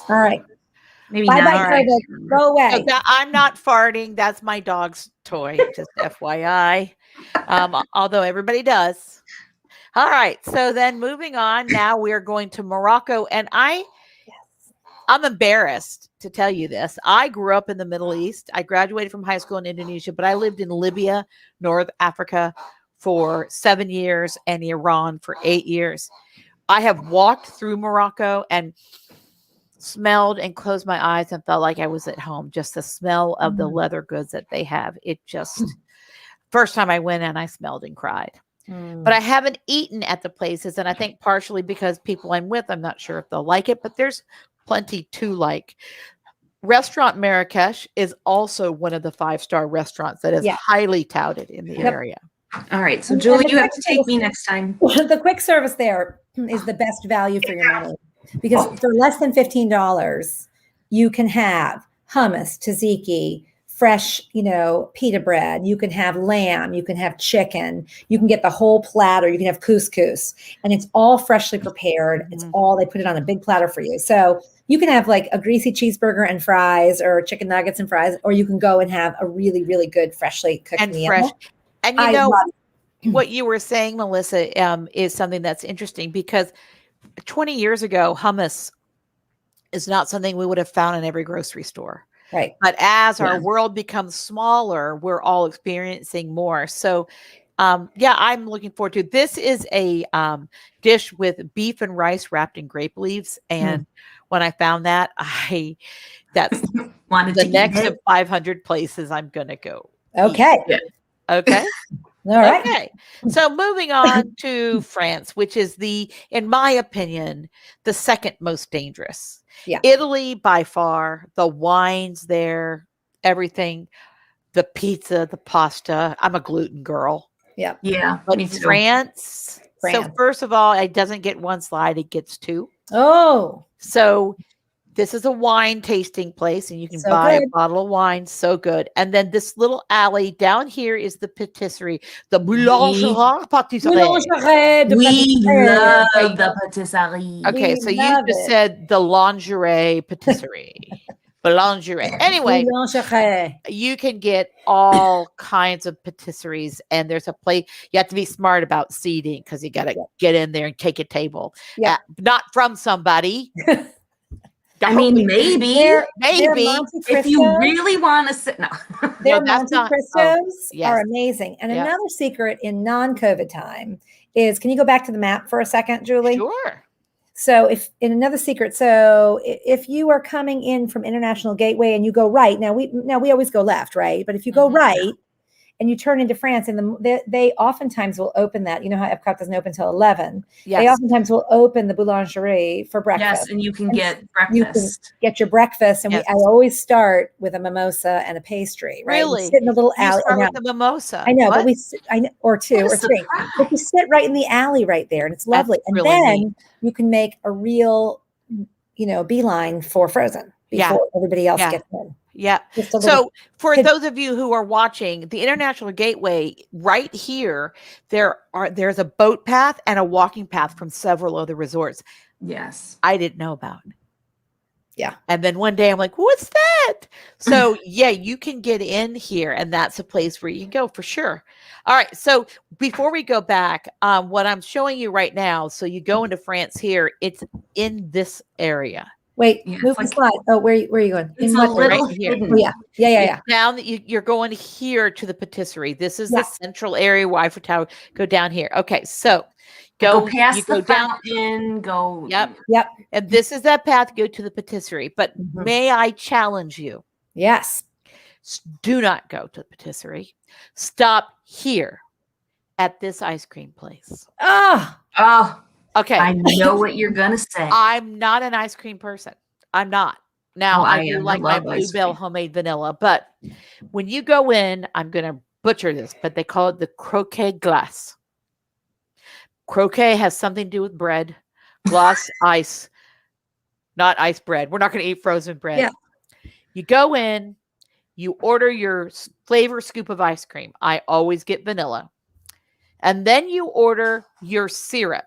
All right. Maybe bye 9. Bye, right. Go away. I'm not farting. That's my dog's toy. Just FYI. Although everybody does. All right. So then moving on. Now we're going to Morocco. And I'm embarrassed to tell you this. I grew up in the Middle East. I graduated from high school in Indonesia, but I lived in Libya, North Africa for 7 years and Iran for 8 years. I have walked through Morocco and smelled and closed my eyes and felt like I was at home. Just the smell of the leather goods that they have. It just, first time I went in, I smelled and cried. But I haven't eaten at the places. And I think partially because people I'm with, I'm not sure if they'll like it, but there's plenty to like. Restaurant Marrakesh is also one of the 5-star restaurants that is highly touted in the area. All right. So Julie, you have to take me next time. The quick service there is the best value for your money because for less than $15, you can have hummus, tzatziki, fresh, pita bread. You can have lamb. You can have chicken. You can get the whole platter. You can have couscous, and it's all freshly prepared. It's all, they put it on a big platter for you. So you can have like a greasy cheeseburger and fries, or chicken nuggets and fries, or you can go and have a really, really good freshly cooked and meal. Fresh. And what you were saying, Melissa, is something that's interesting because 20 years ago, hummus is not something we would have found in every grocery store. Right. But as our world becomes smaller, we're all experiencing more. So, I'm looking forward to it. This is a dish with beef and rice wrapped in grape leaves. And when I found that, that's the next of 500 places I'm going to go. Okay. Okay. All right. Okay. So moving on to France, which is in my opinion, the second most dangerous. Yeah. Italy by far, the wines there, everything, the pizza, the pasta. I'm a gluten girl. Yeah. Yeah. But me too. France. So first of all, it doesn't get one slide, it gets two. Oh. So this is a wine tasting place, and you can buy a bottle of wine. So good. And then this little alley down here is the patisserie, the Boulangerie Patisserie. We love the patisserie. Okay, so you just said the lingerie patisserie. Boulangerie. Anyway, you can get all kinds of patisseries, and there's a place. You have to be smart about seating because you got to get in there and take a table. Yeah, not from somebody. I mean, maybe if you really want to sit. No, their Monte Cristos are amazing. And another secret in non-COVID time is, can you go back to the map for a second, Julie? Sure. So if you are coming in from International Gateway and you go right, now we always go left, right? But if you go right and you turn into France, and they oftentimes will open that. You know how Epcot doesn't open until 11. Yes. They oftentimes will open the Boulangerie for breakfast. Yes, and you can get breakfast. You can get your breakfast, and I always start with a mimosa and a pastry. Right? Really? We sit in the little alley. Start with the mimosa. I know, but or two or three. But you sit right in the alley right there, and it's lovely. And really then you can make a real, beeline for Frozen before everybody else gets in. Yeah. So for those of you who are watching the International Gateway right here, there's a boat path and a walking path from several other resorts. Yes. I didn't know about. Yeah. And then one day I'm like, what's that? So you can get in here, and that's a place where you can go for sure. All right. So before we go back, what I'm showing you right now, so you go into France here, it's in this area. Wait, move the slide. Oh, where are you going? It's a little here. Oh, yeah. Down, you're going here to the patisserie. This is the central area. Eiffel Tower. Go down here. Okay, so go past the fountain. Go. Yep. And this is that path. Go to the patisserie. But may I challenge you? Yes. Do not go to the patisserie. Stop here at this ice cream place. Oh. Okay. I know what you're going to say. I'm not an ice cream person. I'm not. Now, I do like my Bluebell homemade vanilla, but when you go in, I'm going to butcher this, but they call it the croquet glace. Croquet has something to do with bread. Glace, ice, not ice bread. We're not going to eat frozen bread. Yeah. You go in, you order your flavor scoop of ice cream. I always get vanilla. And then you order your syrup.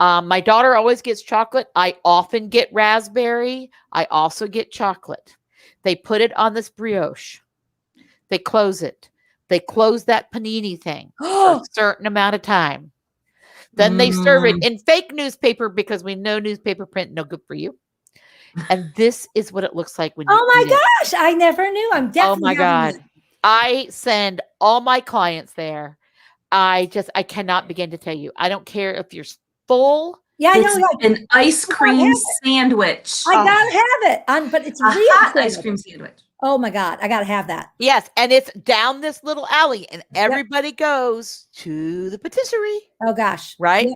My daughter always gets chocolate. I often get raspberry. I also get chocolate. They put it on this brioche. They close it. They close that panini thing for a certain amount of time. Then they serve it in fake newspaper because we know newspaper print no good for you. And this is what it looks like when you my gosh, I never knew. I'm definitely. Oh my God. I send all my clients there. I cannot begin to tell you. I don't care if you're full. Yeah, I know. It's an ice cream sandwich. I gotta have it. But it's real hot ice cream sandwich. Oh my God, I gotta have that. Yes, and it's down this little alley, and everybody goes to the patisserie. Oh gosh, right?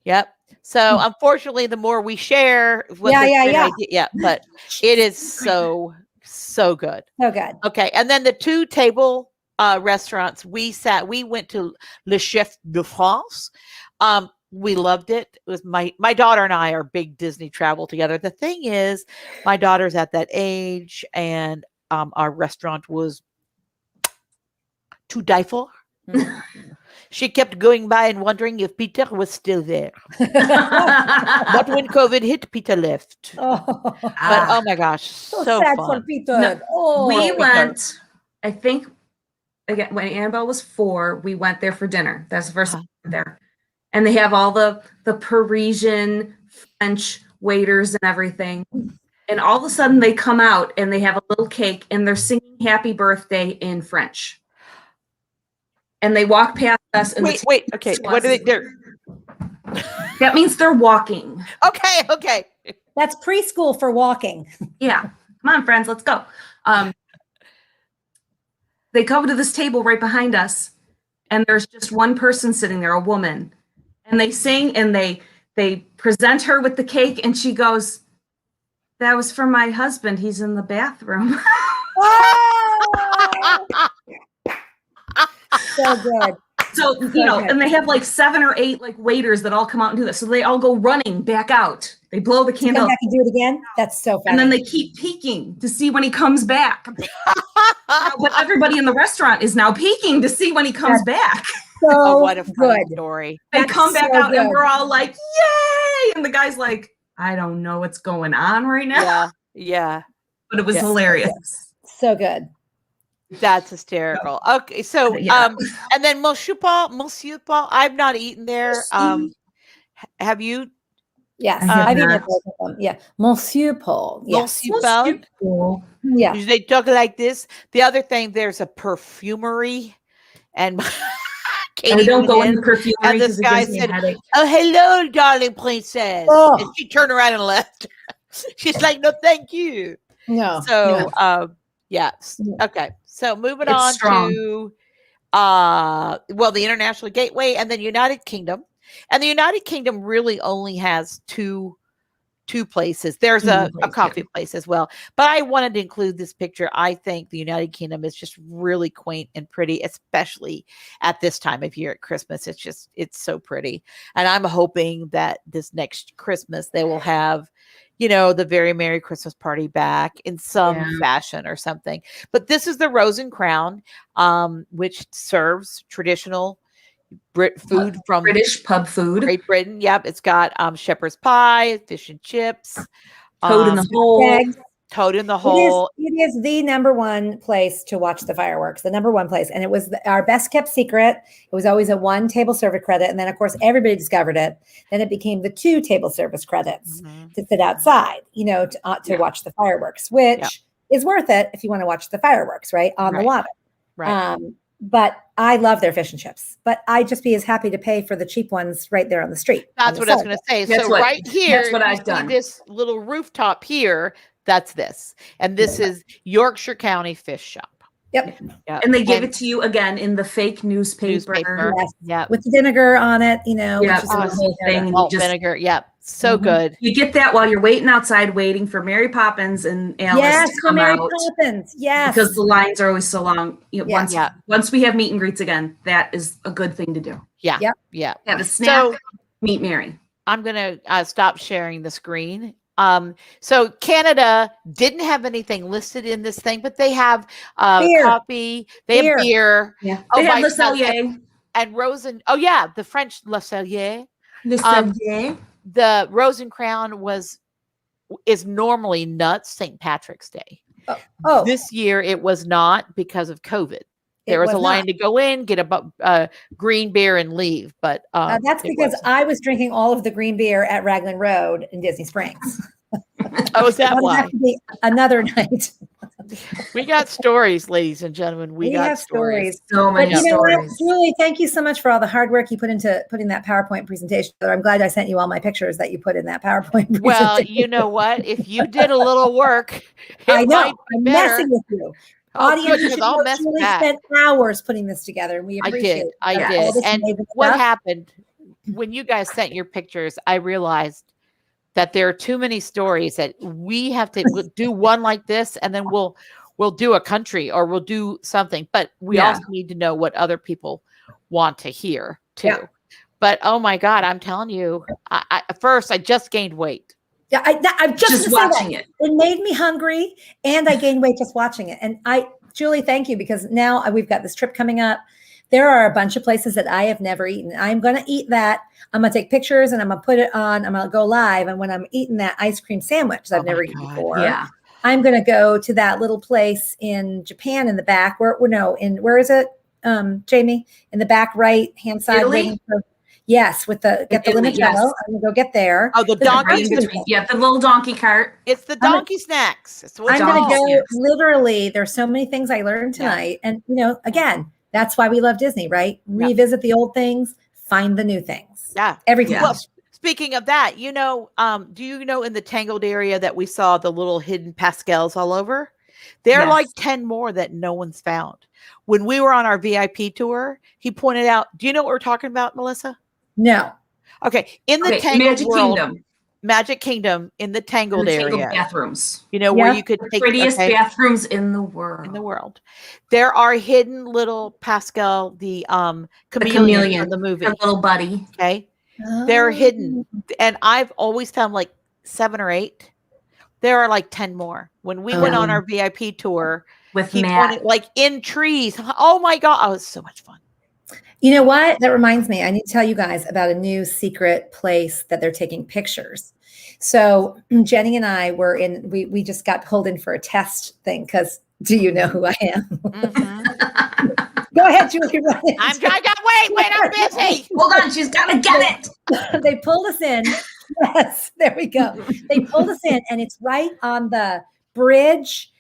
Yep. So unfortunately, the more we share, but it is so So good. So good. Okay. And then the 2 table restaurants we went to Le Chef de France. We loved it. It was my daughter and I are big Disney travel together. The thing is, my daughter's at that age, and our restaurant was to die for. She kept going by and wondering if Peter was still there. But when COVID hit, Peter left. Oh, But oh my gosh, so sad fun. for Peter. No, Oh, we Peter. went, I think, again, when Annabelle was 4, we went there for dinner. That's the first time we went there. And they have all the Parisian French waiters and everything. And all of a sudden they come out and they have a little cake and they're singing happy birthday in French. And they walk past us. And Wait. Okay, what do they do? That means they're walking. Okay. that's preschool for walking. Yeah. Come on, friends, let's go. They come to this table right behind us, and there's just one person sitting there, a woman. And they sing and they present her with the cake, and she goes, "That was for my husband. He's in the bathroom." Oh, so good. So, and they have like 7 or 8 like waiters that all come out and do this. So they all go running back out. They blow the Come candle. back and do it again. That's so funny. And then they keep peeking to see when he comes back. But everybody in the restaurant is now peeking to see when he comes back. so Oh, what a fun good. story. They That's come back so out and good. we're all like, yay! And the guy's like, I don't know what's going on right now. Yeah. But it was Yeah. hilarious. So good. That's hysterical. Okay, so Yeah. and then Monsieur Paul, I've not eaten there. Have you? Yes, I have I've eaten not. at both of them. Yeah, Monsieur Paul. Yes, Monsieur Paul? Cool. yeah. They talk like this. The other thing, there's a perfumery, and And we don't go went in the perfumery and this because it guy gives me a said, headache. "Oh, hello, darling princess." Oh. And she turned around and left. She's like, "No, thank you." No. So, no. yes. Yeah. Okay. So moving It's on strong. to the International Gateway and then United Kingdom. And the United Kingdom really only has two places. There's a coffee place as well. But I wanted to include this picture. I think the United Kingdom is just really quaint and pretty, especially at this time of year at Christmas. It's so pretty. And I'm hoping that this next Christmas they will have the Very Merry Christmas Party back in some fashion or something. But this is the Rose and Crown, which serves traditional food from British pub food. Great Britain. Yep. It's got shepherd's pie, fish and chips, Toad in the hole. Eggs. Toad in the hole. It is the number one place to watch the fireworks, the number one place. And it was our best kept secret. It was always a 1 table service credit. And then, of course, everybody discovered it. Then it became the 2 table service credits to sit outside, to watch the fireworks, which is worth it if you want to watch the fireworks, right? On the water. Right. But I love their fish and chips. But I'd just be as happy to pay for the cheap ones right there on the street. That's what I was going to say. That's So what- right here, that's what you I've see done. this little rooftop here. That's this. And this is Yorkshire County Fish Shop. Yep. And they give it to you again in the fake newspaper. Yes. Yep. With the vinegar on it, Yeah, which is the awesome. whole thing. And you Malt just vinegar. Yep. So Mhm. good. you get that while you're waiting outside, waiting for Mary Poppins and Alice Yes, to for come Mary out. Poppins. Yes. Because the lines are always so long. Yeah. Once we have meet and greets again, that is a good thing to do. Yeah. Yep. Yeah. Have a snack, So meet Mary. I'm going to stop sharing the screen. So Canada didn't have anything listed in this thing, but they have Beer. coffee, they have beer. Yeah. Oh, They have by- Le Cellier. and Rosen. The French Le Cellier. Le Cellier. The Rose and Crown is normally nuts St. Patrick's Day. Oh, This year it was not because of COVID. There was a was line not. to go in, get a green beer, and leave. But that's it because wasn't. I was drinking all of the green beer at Raglan Road in Disney Springs. Oh, is that That'll why? have to be another night. We got stories, ladies and gentlemen. We got have stories. So But many you know what, stories. Julie, thank you so much for all the hard work you put into putting that PowerPoint presentation together. I'm glad I sent you all my pictures that you put in that PowerPoint presentation. Well, you know what? If you did a little work, it I know. might be I'm better. messing with you. Oh, Audience, good, you 'cause should I'll know mess Julie back. spent hours putting this together, and we I appreciate did. it. I Yeah. All did. this And amazing what stuff. happened when you guys sent your pictures, I realized that there are too many stories that we have to do one like this, and then we'll do a country or we'll do something. But we also need to know what other people want to hear too. Yeah. But oh my God, I'm telling you, at first I just gained weight. Yeah, I'm just watching it. It made me hungry, and I gained weight just watching it. And Julie, thank you, because now we've got this trip coming up. There are a bunch of places that I have never eaten. I'm going to eat that. I'm going to take pictures and I'm going to put it on. I'm going to go live. And when I'm eating that ice cream sandwich that I've never eaten before, I'm going to go to that little place in Japan in the back. Where is it, Jamie? In the back right hand side. Yes, with the limoncello. Yes. I'm gonna go get there. Oh, the donkey. Yeah, the little donkey cart. It's the donkey snacks. I'm gonna go. Literally, there's so many things I learned tonight, and again, that's why we love Disney, right? Revisit the old things, find the new things. Yeah, everything. Well, speaking of that, do you know in the Tangled area that we saw the little hidden Pascals all over? There are like 10 more that no one's found. When we were on our VIP tour, he pointed out. Do you know what we're talking about, Melissa? No. Okay. In the Tangled Magic Kingdom, in the Tangled area, bathrooms. Where you could take the prettiest bathrooms in the world. There are hidden little Pascal, the chameleon from the movie, her little buddy. Okay. They're hidden, and I've always found like 7 or 8. There are like 10 more. When we went on our VIP tour with Matt, pointed, like in trees. Oh my God! Oh, it's so much fun. You know what? That reminds me. I need to tell you guys about a new secret place that they're taking pictures. So Jenny and I were in. We just got pulled in for a test thing because. Do you know who I am? Mm-hmm. Go ahead, Julie. Wait, I'm busy. Hold on, she's gotta get it. They pulled us in. Yes, there we go. They pulled us in, and it's right on the bridge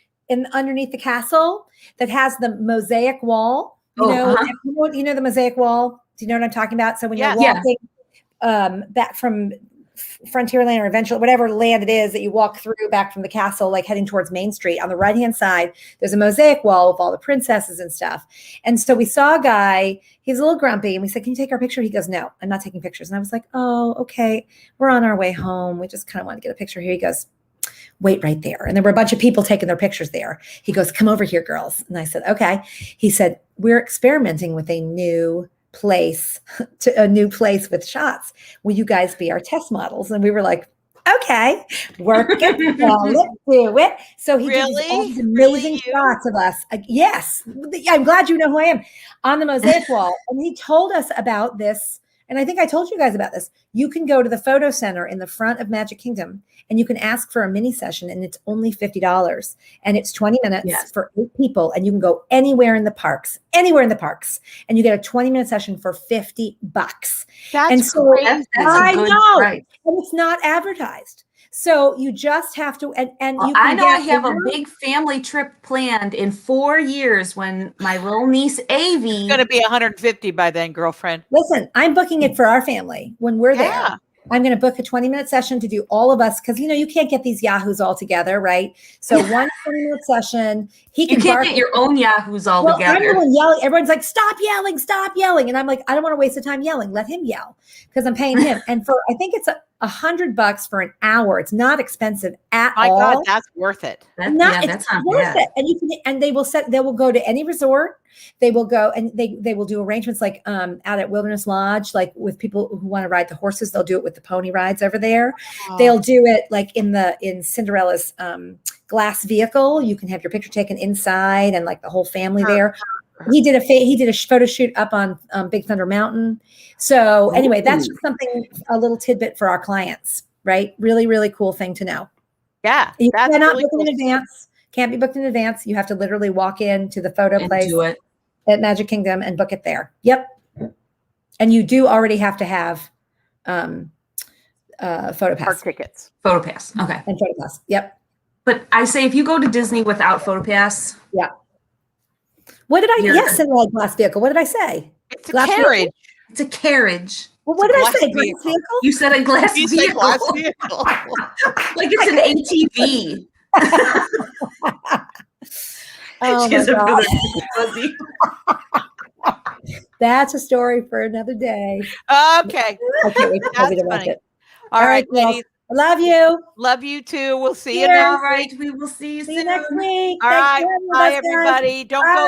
underneath the castle that has the mosaic wall. You know the mosaic wall. Do you know what I'm talking about? So when you're walking back from Frontierland or Adventure, whatever land it is that you walk through back from the castle, like heading towards Main Street, on the right-hand side, there's a mosaic wall with all the princesses and stuff. And so we saw a guy, he's a little grumpy, and we said, "Can you take our picture?" He goes, "No, I'm not taking pictures." And I was like, "Oh, okay. We're on our way home. We just kind of want to get a picture here." He goes, "Wait right there." And there were a bunch of people taking their pictures there. He goes, "Come over here, girls." And I said, "Okay." He said, "We're experimenting with a new place with shots. Will you guys be our test models?" And we were like, "Okay, work it. Let's do it." So he did all these amazing shots of us. Yes. I'm glad you know who I am, on the mosaic wall. And he told us about this. And I think I told you guys about this. You can go to the photo center in the front of Magic Kingdom and you can ask for a mini session, and it's only $50. And it's 20 minutes for 8 people. And you can go anywhere in the parks. And you get a 20-minute session for $50. That's great. I know. Price. And it's not advertised. So you just have to, and you can I have a big family trip planned in 4 years when my little niece Avi. It's going to be 150 by then, girlfriend. Listen, I'm booking it for our family when we're there. I'm going to book a 20-minute session to do all of us, because you can't get these yahoos all together, right? So one 20-minute session. You can't get your own yahoos all together. Everyone yelling. Everyone's like, "Stop yelling!" And I'm like, I don't want to waste the time yelling. Let him yell, because I'm paying him. And I think it's $100 for an hour. It's not expensive at all. My God, that's worth it. That's not worth it. And they will go to any resort. They will go and they will do arrangements like out at Wilderness Lodge, like with people who want to ride the horses. They'll do it with the pony rides over there. Oh. They'll do it like in Cinderella's glass vehicle. You can have your picture taken inside, and like the whole family there. He did a photo shoot up on Big Thunder Mountain. So anyway, that's just a little tidbit for our clients, right? Really, really cool thing to know. Yeah, you cannot book in advance. Can't be booked in advance. You have to literally walk into the photo place at Magic Kingdom and book it there. Yep. And you do already have to have photo pass. Park tickets. Photo pass. Okay. And photo pass. Yep. But I say if you go to Disney without photo pass. Yeah. What did I? Yes, in a glass vehicle. What did I say? It's a carriage. Vehicle? It's a carriage. Well, what did I say? Glass vehicle? You said a glass vehicle. Glass vehicle. Like it's an ATV. Oh my God. That's a story for another day. Okay. I can't wait to tell you about it. All right, ladies. Love you. Love you too. We'll see you Cheers. next All right, week. we will see you See soon. you next week. All Thanks right. for having Bye, us, guys. everybody. Don't Bye. go